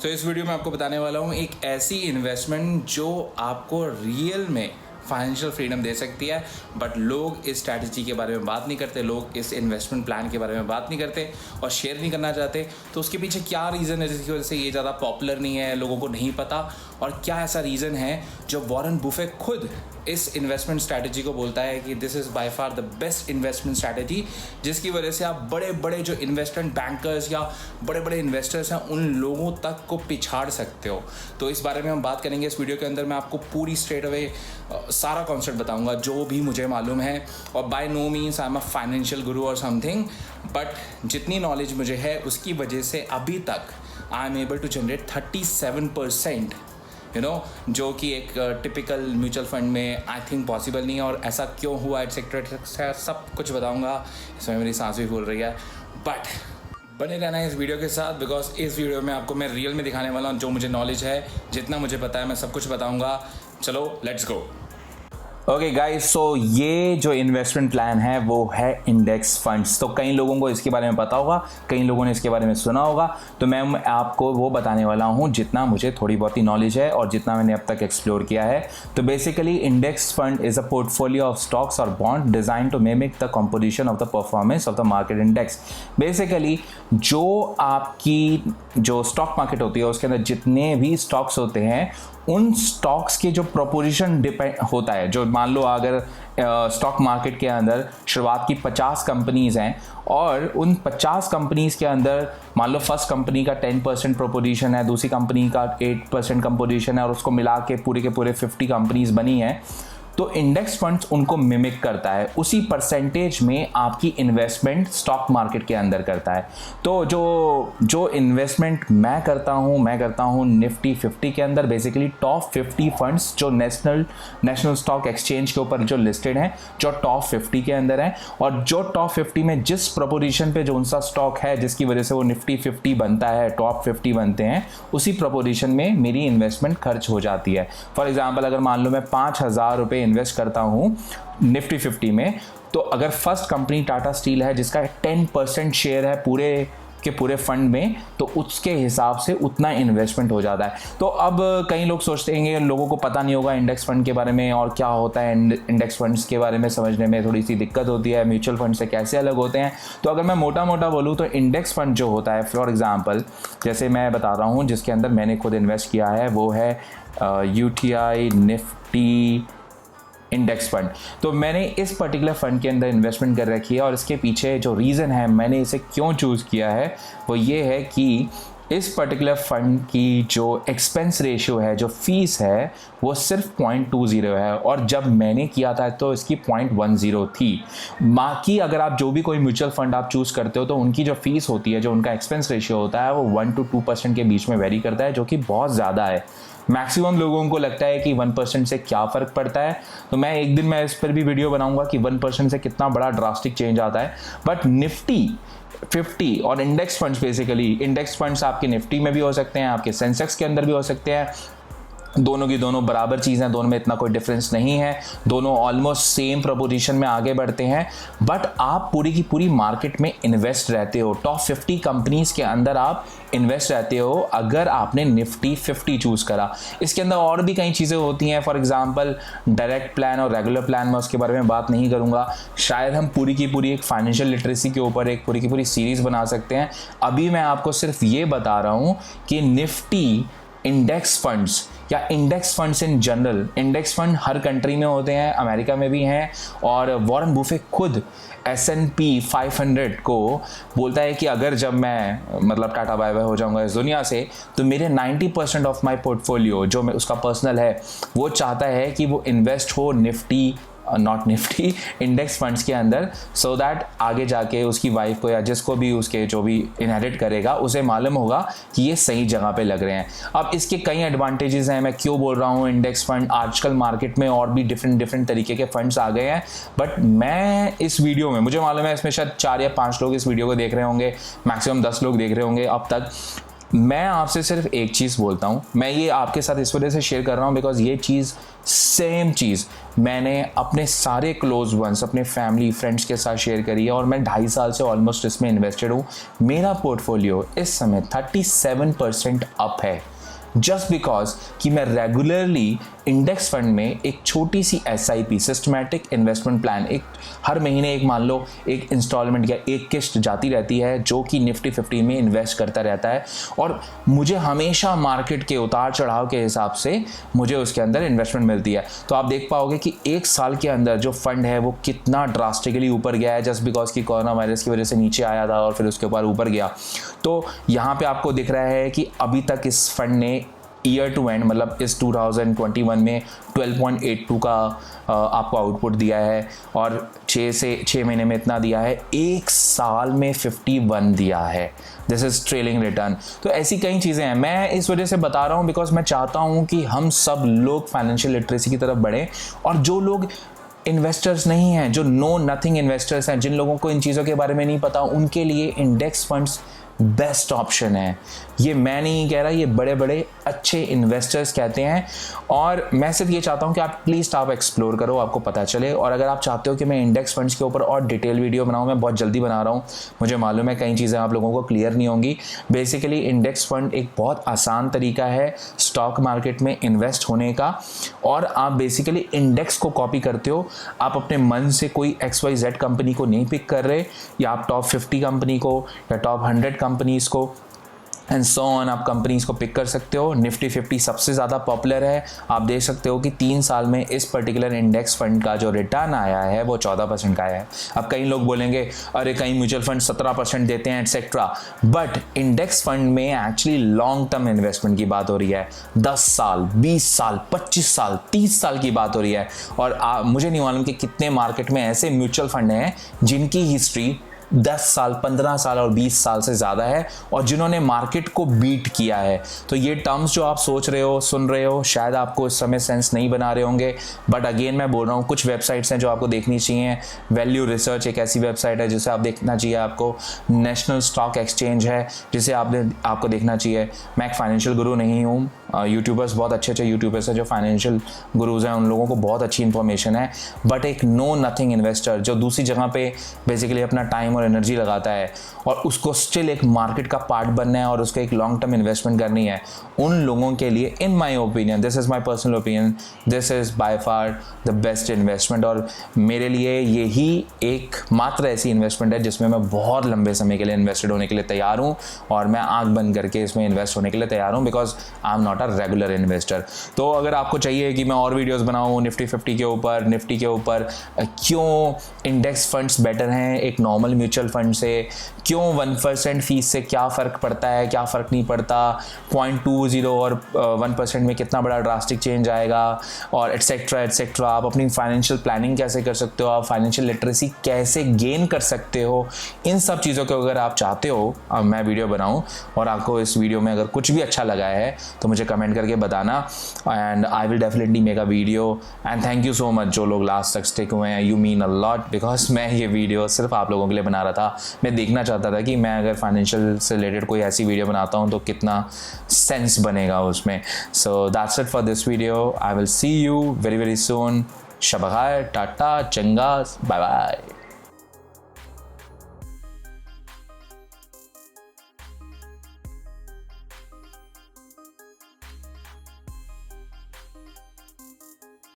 तो इस वीडियो में आपको बताने वाला हूँ एक ऐसी इन्वेस्टमेंट जो आपको रियल में फाइनेंशियल फ्रीडम दे सकती है। बट लोग इस स्ट्रैटेजी के बारे में बात नहीं करते, लोग इस इन्वेस्टमेंट प्लान के बारे में बात नहीं करते और शेयर नहीं करना चाहते। तो उसके पीछे क्या रीज़न है जिसकी वजह से ये ज़्यादा पॉपुलर नहीं है, लोगों को नहीं पता? और क्या ऐसा रीज़न है जो वॉरेन बुफेट खुद इस इन्वेस्टमेंट स्ट्रैटेजी को बोलता है कि this is by far the best investment strategy, जिसकी वजह से आप बड़े बड़े जो इन्वेस्टमेंट बैंकर्स या बड़े बड़े इन्वेस्टर्स हैं उन लोगों तक को पिछाड़ सकते हो। तो इस बारे में हम बात करेंगे इस वीडियो के अंदर। मैं आपको पूरी स्ट्रेट अवे सारा कॉन्सेप्ट बताऊंगा जो भी मुझे मालूम है। और by no means I am a financial guru और समथिंग, बट जितनी नॉलेज मुझे है उसकी वजह से अभी तक I am able to generate 37%, जो कि एक टिपिकल म्यूचुअल फंड में आई थिंक पॉसिबल नहीं है। और ऐसा क्यों हुआ एटसेट्रा सब कुछ बताऊंगा। इसमें मेरी सांस भी फूल रही है, बट बने रहना है इस वीडियो के साथ, बिकॉज इस वीडियो में आपको मैं रियल में दिखाने वाला हूँ जो मुझे नॉलेज है, जितना मुझे पता है मैं सब कुछ बताऊंगा। चलो लेट्स गो। ओके गाइस, सो ये जो इन्वेस्टमेंट प्लान है वो है इंडेक्स फंड्स। तो कई लोगों को इसके बारे में पता होगा, कई लोगों ने इसके बारे में सुना होगा। तो मैं आपको वो बताने वाला हूँ जितना मुझे थोड़ी बहुत ही नॉलेज है और जितना मैंने अब तक एक्सप्लोर किया है। तो basically index fund is a portfolio of stocks और bond designed to mimic the composition of the performance of the market index. Basically जो आपकी जो स्टॉक मार्केट होती है उसके अंदर जितने भी स्टॉक्स होते हैं उन स्टॉक्स के जो प्रोपोजिशन डिपेंड होता है। जो मान लो अगर स्टॉक मार्केट के अंदर शुरुआत की 50 कंपनीज हैं और उन 50 कंपनीज के अंदर मान लो फर्स्ट कंपनी का 10% प्रोपोजिशन है, दूसरी कंपनी का 8% कंपोजिशन है और उसको मिला के पूरे 50 कंपनीज बनी हैं, तो इंडेक्स फंड्स उनको मिमिक करता है। उसी परसेंटेज में आपकी इन्वेस्टमेंट स्टॉक मार्केट के अंदर करता है। तो जो इन्वेस्टमेंट मैं करता हूँ निफ्टी 50 के अंदर। बेसिकली टॉप 50 फंड्स जो नेशनल स्टॉक एक्सचेंज के ऊपर जो लिस्टेड हैं, जो टॉप 50 के अंदर हैं, और जो टॉप 50 में जिस प्रोपोजिशन पे जो उनका स्टॉक है जिसकी वजह से वो निफ्टी 50 बनता है, टॉप 50 बनते हैं, उसी प्रोपोजिशन में मेरी इन्वेस्टमेंट खर्च हो जाती है। फॉर एग्जाम्पल, अगर मान लो मैं 5,000 रुपये इन्वेस्ट करता हूं निफ्टी 50 में, तो अगर फर्स्ट कंपनी टाटा स्टील है जिसका 10% शेयर है पूरे फंड में, तो उसके हिसाब से उतना इन्वेस्टमेंट हो जाता है। तो अब कई लोग सोचते हैं, लोगों को पता नहीं होगा इंडेक्स फंड के बारे में और क्या होता है। इंडेक्स फंड्स के बारे में समझने में थोड़ी सी दिक्कत होती है, म्यूचुअल फंड से कैसे अलग होते हैं। तो अगर मैं मोटा बोलूँ तो इंडेक्स फंड जो होता है, फॉर एग्जाम्पल जैसे मैं बता रहा हूँ जिसके अंदर मैंने खुद इन्वेस्ट किया है, वो है UTI निफ्टी इंडेक्स फंड। तो मैंने इस पर्टिकुलर फंड के अंदर इन्वेस्टमेंट कर रखी है और इसके पीछे जो रीज़न है मैंने इसे क्यों चूज़ किया है वो ये है कि इस पर्टिकुलर फंड की जो एक्सपेंस रेशियो है, जो फीस है, वो सिर्फ 0.20 है और जब मैंने किया था तो इसकी 0.10 थी। बाकी अगर आप जो भी कोई म्यूचुअल फंड आप चूज़ करते हो तो उनकी जो फीस होती है, जो उनका एक्सपेंस रेशियो होता है, वो 1 to 2% के बीच में वेरी करता है, जो कि बहुत ज़्यादा है। मैक्सिमम लोगों को लगता है कि 1% से क्या फ़र्क पड़ता है। तो मैं एक दिन मैं इस पर भी वीडियो बनाऊंगा कि 1% से कितना बड़ा ड्रास्टिक चेंज आता है। बट निफ्टी 50 और index funds, basically index funds आपके निफ्टी में भी हो सकते हैं, आपके सेंसेक्स के अंदर भी हो सकते हैं। दोनों की दोनों बराबर चीज़ हैं, दोनों में इतना कोई डिफरेंस नहीं है, दोनों ऑलमोस्ट सेम प्रोपोजिशन में आगे बढ़ते हैं। बट आप पूरी की पूरी मार्केट में इन्वेस्ट रहते हो, टॉप 50 कंपनीज के अंदर आप इन्वेस्ट रहते हो अगर आपने निफ्टी 50 चूज़ करा। इसके अंदर और भी कई चीज़ें होती हैं, फॉर एग्जांपल डायरेक्ट प्लान और रेगुलर प्लान, मैं उसके बारे में बात नहीं करूँगा। शायद हम पूरी की पूरी एक फाइनेंशियल लिटरेसी के ऊपर एक पूरी की पूरी सीरीज़ बना सकते हैं। अभी मैं आपको सिर्फ ये बता रहा हूँ कि निफ्टी इंडेक्स फंड्स या index funds in general, index fund her country में होते हैं, अमेरिका में भी हैं। और वॉरेन बुफेट खुद S&P 500 को बोलता है कि अगर जब मैं मतलब टाटा बाय बाय हो जाऊंगा इस दुनिया से, तो मेरे 90% ऑफ माय पोर्टफोलियो जो मैं उसका पर्सनल है, वो चाहता है कि वो इन्वेस्ट हो Nifty, not Nifty, index funds के अंदर, सो दैट आगे जाके उसकी वाइफ को या जिसको भी उसके जो भी इनहेरिट करेगा उसे मालूम होगा कि ये सही जगह पे लग रहे हैं। अब इसके कई एडवांटेजेस हैं। मैं क्यों बोल रहा हूँ इंडेक्स फंड, आजकल मार्केट में और भी डिफरेंट तरीके के फंड्स आ गए हैं। बट मैं इस वीडियो में, मुझे मालूम है इसमें शायद 4 या 5 लोग इस वीडियो को देख रहे होंगे, मैक्सिमम 10 लोग देख रहे होंगे अब तक। मैं आपसे सिर्फ एक चीज़ बोलता हूँ, मैं ये आपके साथ इस वजह से शेयर कर रहा हूँ बिकॉज ये चीज़ सेम चीज़ मैंने अपने सारे क्लोज वंस, अपने फैमिली फ्रेंड्स के साथ शेयर करी है और मैं 2.5 साल से ऑलमोस्ट इसमें इन्वेस्टेड हूँ। मेरा पोर्टफोलियो इस समय 37% अप है, जस्ट बिकॉज कि मैं रेगुलरली इंडेक्स फंड में एक छोटी सी SIP सिस्टमैटिक इन्वेस्टमेंट प्लान, एक हर महीने एक मान लो एक इंस्टॉलमेंट या एक किस्त जाती रहती है जो कि निफ्टी 50 में इन्वेस्ट करता रहता है और मुझे हमेशा मार्केट के उतार चढ़ाव के हिसाब से मुझे उसके अंदर इन्वेस्टमेंट मिलती है। तो आप देख पाओगे कि एक साल के अंदर जो फंड है वो कितना ड्रास्टिकली ऊपर गया है, जस्ट बिकॉज कि कोरोना वायरस की वजह से नीचे आया था और फिर उसके ऊपर ऊपर गया। तो यहाँ पे आपको दिख रहा है कि अभी तक इस फंड ने ईयर टू एंड मतलब इस 2021 में 12.82 का आपको आउटपुट दिया है और 6 महीने में इतना दिया है, एक साल में 51 दिया है। This is trailing return. तो ऐसी कई चीज़ें हैं, मैं इस वजह से बता रहा हूँ बिकॉज मैं चाहता हूँ कि हम सब लोग फाइनेंशियल लिटरेसी की तरफ बढ़ें और जो लोग इन्वेस्टर्स नहीं हैं, जो नो नथिंग इन्वेस्टर्स हैं, जिन लोगों को इन चीज़ों के बारे में नहीं पता, उनके लिए इंडेक्स फंड्स बेस्ट ऑप्शन है। ये मैं नहीं कह रहा, ये बड़े बड़े अच्छे इन्वेस्टर्स कहते हैं और मैं सिर्फ ये चाहता हूँ कि आप प्लीज़ आप एक्सप्लोर करो, आपको पता चले। और अगर आप चाहते हो कि मैं इंडेक्स फंड्स के ऊपर और डिटेल वीडियो बनाऊँ, मैं बहुत जल्दी बना रहा हूँ, मुझे मालूम है कई चीज़ें आप लोगों को क्लियर नहीं होंगी। बेसिकली इंडेक्स फंड एक बहुत आसान तरीका है स्टॉक मार्केट में इन्वेस्ट होने का और आप बेसिकली इंडेक्स को कॉपी करते हो। आप अपने मन से कोई XYZ कंपनी को नहीं पिक कर रहे, या आप टॉप 50 कंपनी को या टॉप 100 कंपनीज को एंड सो ऑन आप कंपनीज को पिक कर सकते हो। निफ्टी 50 सबसे ज़्यादा पॉपुलर है। आप देख सकते हो कि 3 साल में इस पर्टिकुलर इंडेक्स फंड का जो रिटर्न आया है वो 14% का आया है। अब कई लोग बोलेंगे अरे कई म्यूचुअल फंड 17% देते हैं एटसेट्रा, बट इंडेक्स फंड में एक्चुअली लॉन्ग टर्म इन्वेस्टमेंट की बात हो रही है। 10 साल, 20 साल, 25 साल, 30 साल की बात हो रही है। और मुझे नहीं मालूम कि कितने मार्केट में ऐसे म्यूचुअल फंड हैं जिनकी हिस्ट्री 10 साल, 15 साल और 20 साल से ज़्यादा है और जिन्होंने मार्केट को बीट किया है। तो ये टर्म्स जो आप सोच रहे हो, सुन रहे हो, शायद आपको इस समय सेंस नहीं बना रहे होंगे, बट अगेन मैं बोल रहा हूँ कुछ वेबसाइट्स हैं जो आपको देखनी चाहिए। वैल्यू रिसर्च एक ऐसी वेबसाइट है जिसे आप देखना चाहिए। आपको नेशनल स्टॉक एक्सचेंज है जिसे आपको देखना चाहिए। मैं एक फाइनेंशियल गुरु नहीं हूँ, यूट्यूबर्स बहुत अच्छे यूट्यूबर्स हैं जो फाइनेंशियल गुरुज हैं, उन लोगों को बहुत अच्छी इन्फॉर्मेशन है, बट एक नो नथिंग इन्वेस्टर जो दूसरी जगह पे बेसिकली अपना टाइम और एनर्जी लगाता है और उसको स्टिल एक मार्केट का पार्ट बनना है और उसको एक लॉन्ग टर्म इन्वेस्टमेंट करनी है, उन लोगों के लिए in my opinion, this is my personal opinion, this is by far the best investment. और मेरे लिए यही एक मात्र ऐसी इन्वेस्टमेंट है जिसमें मैं बहुत लंबे समय के लिए इन्वेस्टेड होने के लिए तैयार हूँ और मैं आँख बंद करके इसमें इन्वेस्ट होने के लिए तैयार हूँ because I am not a regular investor. तो अगर आपको चाहिए कि मैं और वीडियोज़ बनाऊँ निफ्टी 50 के ऊपर, निफ्टी के ऊपर क्यों इंडेक्स फंड्स बेटर हैं एक नॉर्मल म्यूचुअल फंड से, क्यों 1% फीस से क्या फ़र्क पड़ता है, क्या फ़र्क नहीं पड़ता, 0.20 और 1% में कितना बड़ा ड्रास्टिक चेंज आएगा और एटसेट्रा एटसेट्रा, आप अपनी फाइनेंशियल प्लानिंग कैसे कर सकते हो, आप फाइनेंशियल लिटरेसी कैसे गेन कर सकते हो, इन सब चीज़ों को अगर आप चाहते हो मैं वीडियो बनाऊं और आपको इस वीडियो में अगर कुछ भी अच्छा लगा है तो मुझे कमेंट करके बताना and I will definitely make a video. And thank you so much जो लोग लास्ट तक स्टिक हुए हैं, you mean a lot because मैं ये वीडियो सिर्फ आप लोगों के लिए बना रहा था। मैं देखना चाहता था कि मैं अगर फाइनेंशियल से रिलेटेड कोई ऐसी वीडियो बनाता हूँ तो कितना सेंस बनेगा उसमें। So that's it for this video. I will see you very very soon. शब खैर, टाटा, चंगा, बाय बाय।